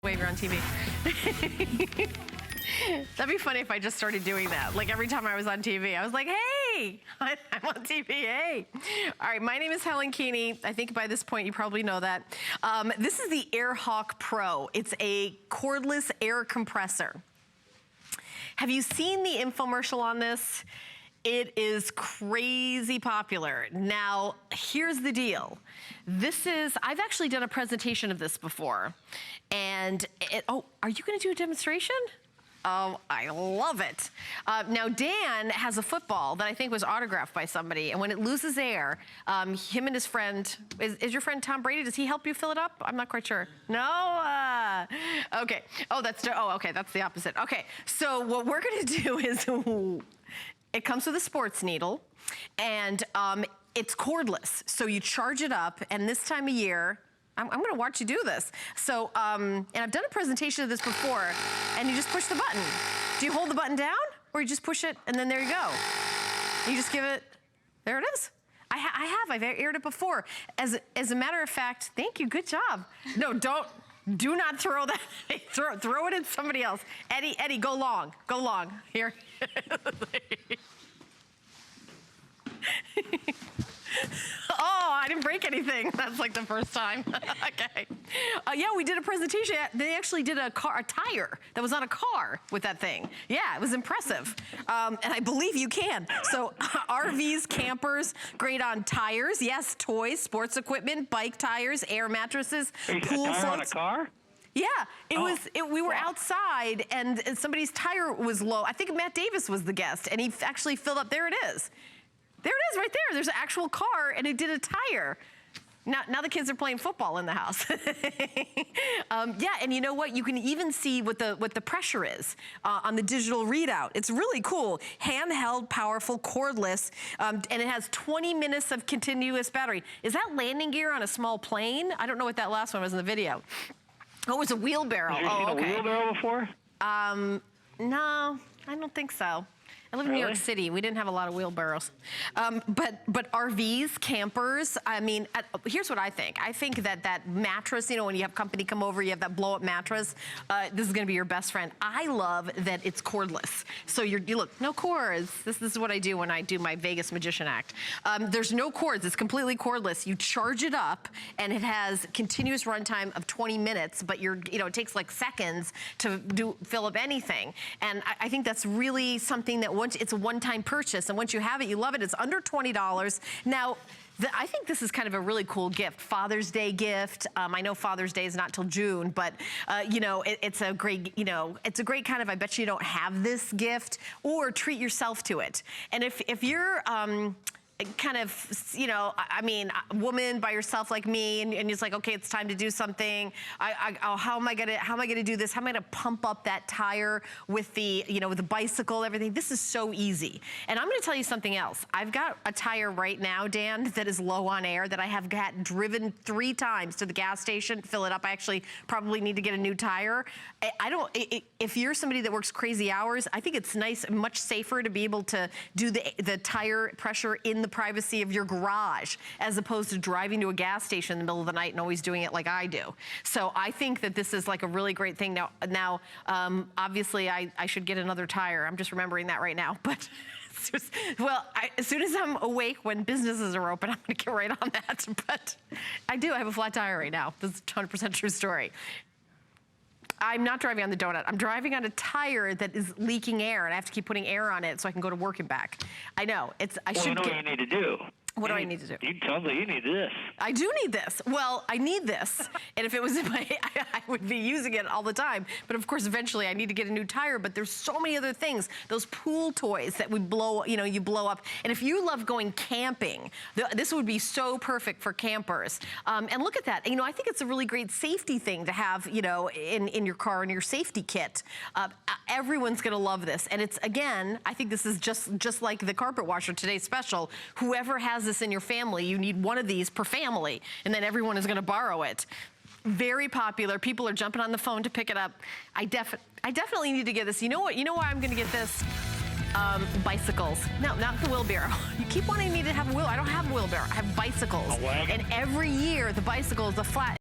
wave you're on TV. That'd be funny if I just started doing that. Like every time I was on TV, I was like, hey, I'm on TV, hey. All right, my name is Helen Keeney. I think by this point you probably know that. This is the AirHawk Pro. It's a cordless air compressor. Have you seen the infomercial on this? It is crazy popular. Now, here's the deal. I've actually done a presentation of this before. And, oh, are you gonna do a demonstration? Oh, I love it. Now, Dan has a football that I think was autographed by somebody, and when it loses air, him and his friend, is your friend Tom Brady, does he help you fill it up? I'm not quite sure. No? Okay. Oh, okay, that's the opposite. Okay, so what we're gonna do is, it comes with a sports needle, and it's cordless. So you charge it up, and this time of year, I'm gonna watch you do this. So, and I've done a presentation of this before, and you just push the button. Do you hold the button down, or you just push it, and then there you go? You just give it, there it is. I've aired it before. As a matter of fact, thank you, good job. No, do not throw that, throw it at somebody else. Eddie, go long, here. Oh, I didn't break anything. That's like the first time. Okay. Yeah, we did a presentation. They actually did a tire that was on a car with that thing. Yeah, it was impressive. And I believe you can. So RVs, campers, great on tires. Yes, toys, sports equipment, bike tires, air mattresses, pool floats. On a car? Yeah, we were outside and somebody's tire was low. I think Matt Davis was the guest and he actually filled up, there it is. There it is right there. There's an actual car and it did a tire. Now the kids are playing football in the house. Yeah, and you know what? You can even see what the pressure is on the digital readout. It's really cool. Handheld, powerful, cordless, and it has 20 minutes of continuous battery. Is that landing gear on a small plane? I don't know what that last one was in the video. Oh, it's a wheelbarrow. Have you seen a wheelbarrow before? No, I don't think so. I live in New York City. We didn't have a lot of wheelbarrows. But RVs, campers, I mean, here's what I think. I think that mattress, you know, when you have company come over, you have that blow-up mattress, this is gonna be your best friend. I love that it's cordless. So you look, no cords. This is what I do when I do my Vegas magician act. There's no cords, it's completely cordless. You charge it up, and it has continuous runtime of 20 minutes, but it takes like seconds to fill up anything. And I think that's really something that it's a one-time purchase, and once you have it, you love it. It's under $20. Now, I think this is kind of a really cool gift, Father's Day gift. I know Father's Day is not till June, but it's a great, it's a great kind of, I bet you don't have this gift, or treat yourself to it. And if you're, kind of, I mean, a woman by yourself like me, and it's like, okay, it's time to do something. How am I gonna do this? How am I gonna pump up that tire with the, with the bicycle, everything? This is so easy. And I'm gonna tell you something else. I've got a tire right now, Dan, that is low on air that I have driven 3 times to the gas station, fill it up. I actually probably need to get a new tire. If you're somebody that works crazy hours, I think it's nice, much safer to be able to do the tire pressure in the privacy of your garage, as opposed to driving to a gas station in the middle of the night and always doing it like I do. So I think that this is like a really great thing. Now, obviously I should get another tire. I'm just remembering that right now, but well, as soon as I'm awake when businesses are open, I'm gonna get right on that. But I have a flat tire right now. This is a 100% true story. I'm not driving on the donut. I'm driving on a tire that is leaking air, and I have to keep putting air on it so I can go to work and back. I know. Well, you know what you need to do. What do I need to do? You tell me you need this. I do need this. Well, I need this. And if it was in my, I would be using it all the time. But of course, eventually I need to get a new tire, but there's so many other things. Those pool toys that we blow, you blow up. And if you love going camping, this would be so perfect for campers. And look at that. I think it's a really great safety thing to have, in your car, in your safety kit. Everyone's gonna love this. And it's, again, I think this is just like the carpet washer today's special. Whoever has this in your family, you need one of these per family, and then everyone is gonna borrow it. Very popular. People are jumping on the phone to pick it up. I definitely need to get this. You know what? You know why I'm gonna get this? Bicycles. No, not the wheelbarrow. You keep wanting me to have a wheel. I don't have a wheelbarrow. I have bicycles. A wagon? And every year, the bicycle is a flat.